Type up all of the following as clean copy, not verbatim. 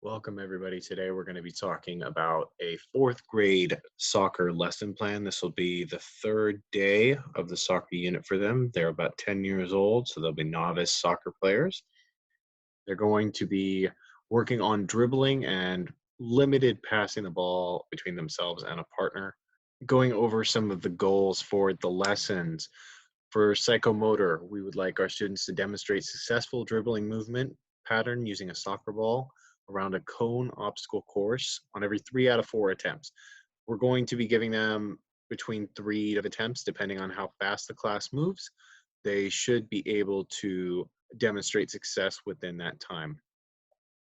Welcome, everybody. Today we're going to be talking about a fourth grade soccer lesson plan. This will be the third day of the soccer unit for them. They're about 10 years old, so they'll be novice soccer players. They're going to be working on dribbling and limited passing the ball between themselves and a partner. Going over some of the goals for the lessons. For psychomotor, we would like our students to demonstrate successful dribbling movement pattern using a soccer ball around a cone obstacle course on every 3 out of 4 attempts. We're going to be giving them between 3 attempts, depending on how fast the class moves. They should be able to demonstrate success within that time.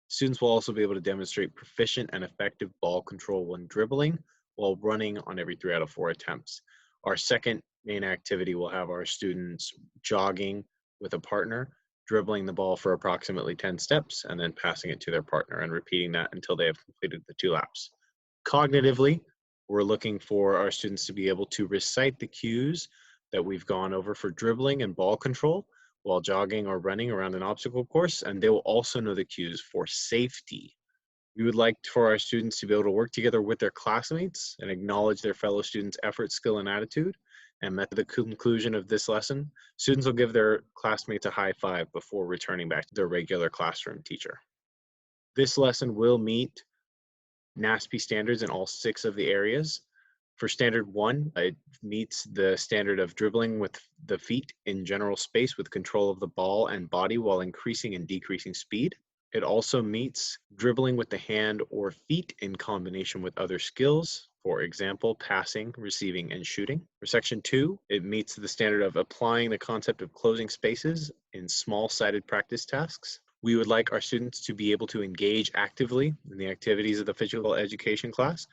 Students will also be able to demonstrate proficient and effective ball control when dribbling while running on every 3 out of 4 attempts. Our second main activity will have our students jogging with a partner, dribbling the ball for approximately 10 steps, and then passing it to their partner and repeating that until they have completed the 2 laps. Cognitively, we're looking for our students to be able to recite the cues that we've gone over for dribbling and ball control while jogging or running around an obstacle course, and they will also know the cues for safety. We would like for our students to be able to work together with their classmates and acknowledge their fellow students' effort, skill, and attitude. And at the conclusion of this lesson, students will give their classmates a high five before returning back to their regular classroom teacher. This lesson will meet NASP standards in all 6 of the areas. For standard 1, it meets the standard of dribbling with the feet in general space with control of the ball and body while increasing and decreasing speed. It also meets dribbling with the hand or feet in combination with other skills, for example, passing, receiving, and shooting. For section 2, it meets the standard of applying the concept of closing spaces in small-sided practice tasks. We would like our students to be able to engage actively in the activities of the physical education class,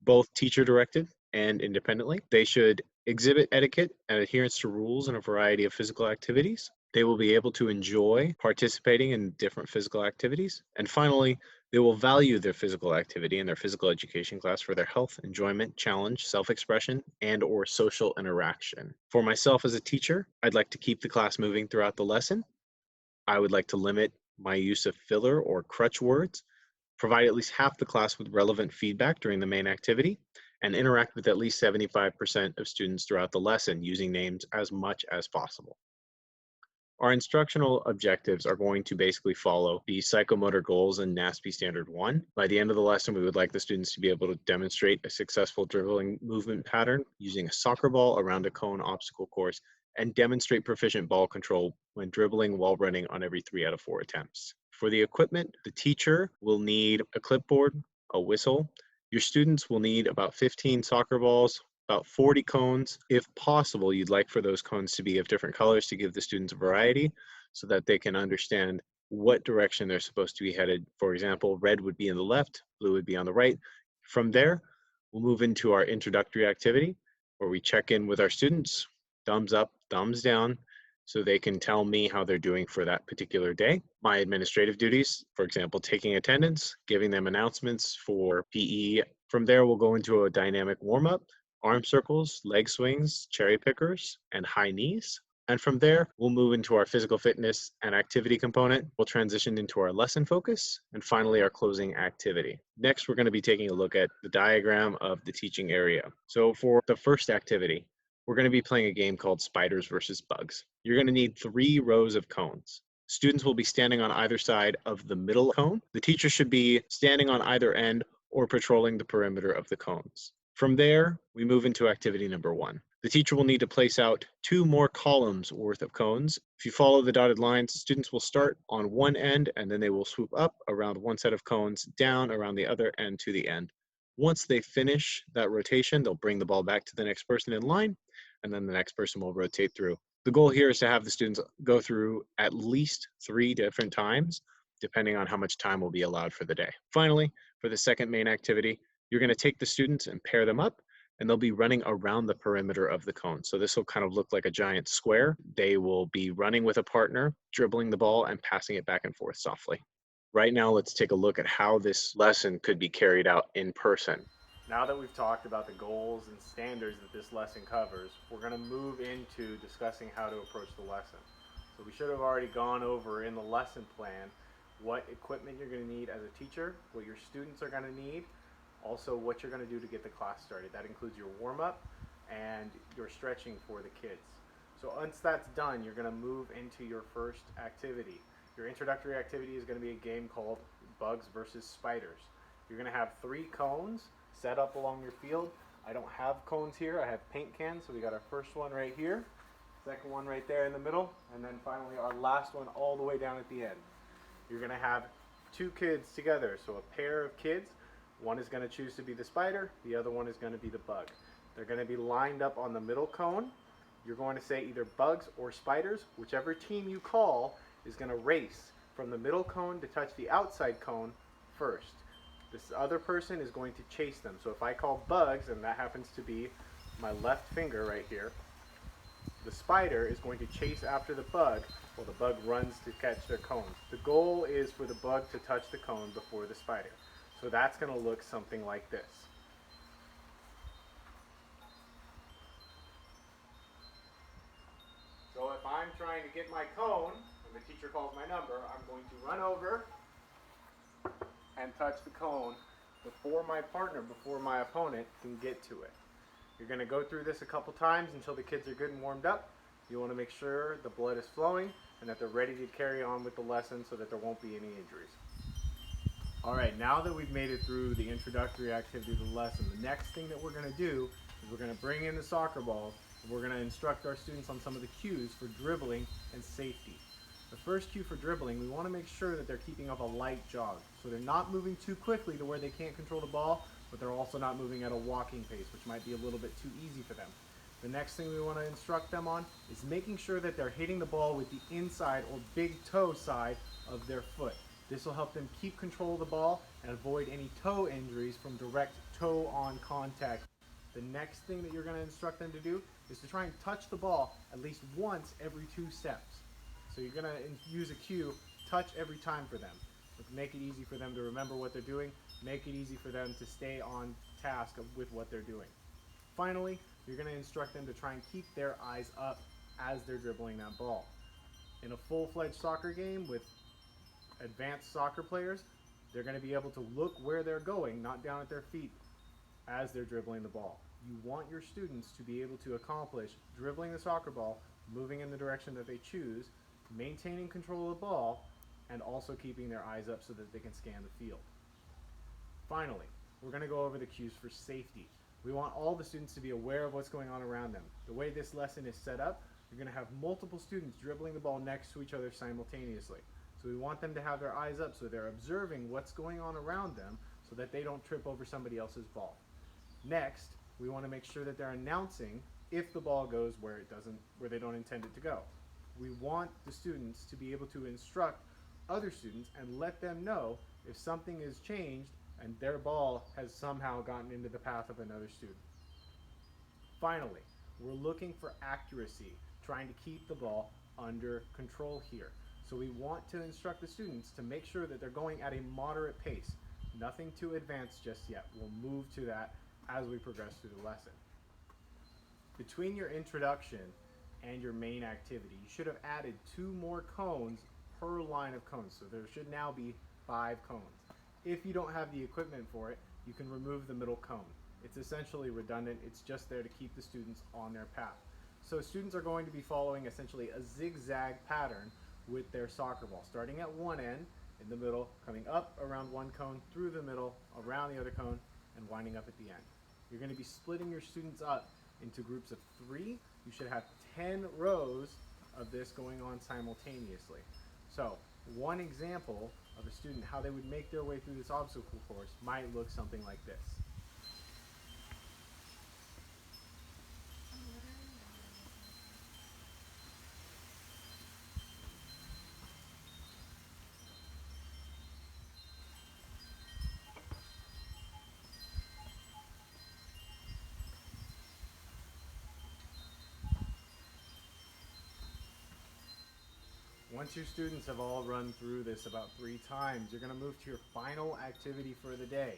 both teacher-directed and independently. They should exhibit etiquette and adherence to rules in a variety of physical activities. They will be able to enjoy participating in different physical activities. And finally, they will value their physical activity in their physical education class for their health, enjoyment, challenge, self-expression, and or social interaction. For myself as a teacher, I'd like to keep the class moving throughout the lesson. I would like to limit my use of filler or crutch words, provide at least half the class with relevant feedback during the main activity, and interact with at least 75% of students throughout the lesson using names as much as possible. Our instructional objectives are going to basically follow the psychomotor goals in NASP Standard 1. By the end of the lesson, we would like the students to be able to demonstrate a successful dribbling movement pattern using a soccer ball around a cone obstacle course and demonstrate proficient ball control when dribbling while running on every 3 out of 4 attempts. For the equipment, the teacher will need a clipboard, a whistle. Your students will need about 15 soccer balls, about 40 cones. If possible, you'd like for those cones to be of different colors to give the students a variety so that they can understand what direction they're supposed to be headed. For example, red would be in the left, blue would be on the right. From there, we'll move into our introductory activity where we check in with our students, thumbs up, thumbs down, so they can tell me how they're doing for that particular day. My administrative duties, for example, taking attendance, giving them announcements for PE. From there, we'll go into a dynamic warm-up, arm circles, leg swings, cherry pickers, and high knees. And from there, we'll move into our physical fitness and activity component. We'll transition into our lesson focus, and finally our closing activity. Next, we're going to be taking a look at the diagram of the teaching area. So for the first activity, we're going to be playing a game called Spiders versus Bugs. You're going to need 3 rows of cones. Students will be standing on either side of the middle cone. The teacher should be standing on either end or patrolling the perimeter of the cones. From there, we move into activity number 1. The teacher will need to place out 2 more columns worth of cones. If you follow the dotted lines, students will start on one end and then they will swoop up around one set of cones, down around the other end to the end. Once they finish that rotation, they'll bring the ball back to the next person in line, and then the next person will rotate through. The goal here is to have the students go through at least 3 different times, depending on how much time will be allowed for the day. Finally, for the second main activity, you're going to take the students and pair them up, and they'll be running around the perimeter of the cone. So this will kind of look like a giant square. They will be running with a partner, dribbling the ball, and passing it back and forth softly. Right now, let's take a look at how this lesson could be carried out in person. Now that we've talked about the goals and standards that this lesson covers, we're going to move into discussing how to approach the lesson. So we should have already gone over in the lesson plan what equipment you're going to need as a teacher, what your students are going to need, also what you're going to do to get the class started. That includes your warm-up and your stretching for the kids. So once that's done, you're going to move into your first activity. Your introductory activity is going to be a game called Bugs versus Spiders. You're going to have 3 cones set up along your field. I don't have cones here, I have paint cans, so we got our first one right here, second one right there in the middle, and then finally our last one all the way down at the end. You're going to have 2 kids together, so a pair of kids. One is going to choose to be the spider, the other one is going to be the bug. They're going to be lined up on the middle cone. You're going to say either bugs or spiders. Whichever team you call is going to race from the middle cone to touch the outside cone first. This other person is going to chase them. So if I call bugs, and that happens to be my left finger right here, the spider is going to chase after the bug while the bug runs to catch their cones. The goal is for the bug to touch the cone before the spider. So that's going to look something like this. So if I'm trying to get my cone, and the teacher calls my number, I'm going to run over and touch the cone before my partner, before my opponent can get to it. You're going to go through this a couple times until the kids are good and warmed up. You want to make sure the blood is flowing and that they're ready to carry on with the lesson so that there won't be any injuries. Alright, now that we've made it through the introductory activity of the lesson, the next thing that we're going to do is we're going to bring in the soccer balls and we're going to instruct our students on some of the cues for dribbling and safety. The first cue for dribbling, we want to make sure that they're keeping up a light jog. So they're not moving too quickly to where they can't control the ball, but they're also not moving at a walking pace, which might be a little bit too easy for them. The next thing we want to instruct them on is making sure that they're hitting the ball with the inside or big toe side of their foot. This will help them keep control of the ball and avoid any toe injuries from direct toe-on contact. The next thing that you're going to instruct them to do is to try and touch the ball at least once every 2 steps. So you're going to use a cue, touch every time for them. Make it easy for them to remember what they're doing. Make it easy for them to stay on task with what they're doing. Finally, you're going to instruct them to try and keep their eyes up as they're dribbling that ball. In a full-fledged soccer game with advanced soccer players, they're going to be able to look where they're going, not down at their feet, as they're dribbling the ball. You want your students to be able to accomplish dribbling the soccer ball, moving in the direction that they choose, maintaining control of the ball, and also keeping their eyes up so that they can scan the field. Finally, we're going to go over the cues for safety. We want all the students to be aware of what's going on around them. The way this lesson is set up, you're going to have multiple students dribbling the ball next to each other simultaneously. So we want them to have their eyes up so they're observing what's going on around them so that they don't trip over somebody else's ball. Next, we want to make sure that they're announcing if the ball goes where they don't intend it to go. We want the students to be able to instruct other students and let them know if something is changed and their ball has somehow gotten into the path of another student. Finally, we're looking for accuracy, trying to keep the ball under control here. So we want to instruct the students to make sure that they're going at a moderate pace. Nothing too advanced just yet. We'll move to that as we progress through the lesson. Between your introduction and your main activity, you should have added 2 more cones per line of cones. So there should now be 5 cones. If you don't have the equipment for it, you can remove the middle cone. It's essentially redundant. It's just there to keep the students on their path. So students are going to be following essentially a zigzag pattern with their soccer ball, starting at one end, in the middle, coming up around one cone, through the middle, around the other cone, and winding up at the end. You're going to be splitting your students up into groups of 3. You should have 10 rows of this going on simultaneously. So one example of a student, how they would make their way through this obstacle course might look something like this. Once your students have all run through this about 3 times, you're going to move to your final activity for the day,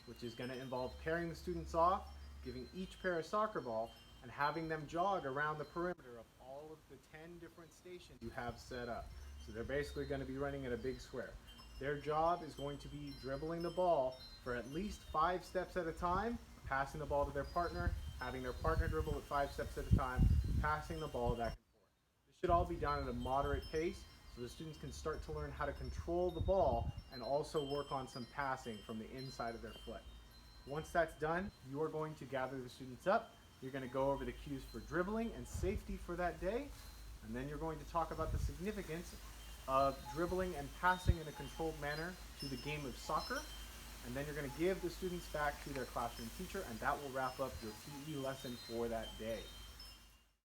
which is going to involve pairing the students off, giving each pair a soccer ball, and having them jog around the perimeter of all of the 10 different stations you have set up. So they're basically going to be running in a big square. Their job is going to be dribbling the ball for at least 5 steps at a time, passing the ball to their partner, having their partner dribble at 5 steps at a time, passing the ball back and forth. This should all be done at a moderate pace so the students can start to learn how to control the ball and also work on some passing from the inside of their foot. Once that's done, you are going to gather the students up. You're going to go over the cues for dribbling and safety for that day, and then you're going to talk about the significance of dribbling and passing in a controlled manner to the game of soccer. And then you're going to give the students back to their classroom teacher, and that will wrap up your PE lesson for that day.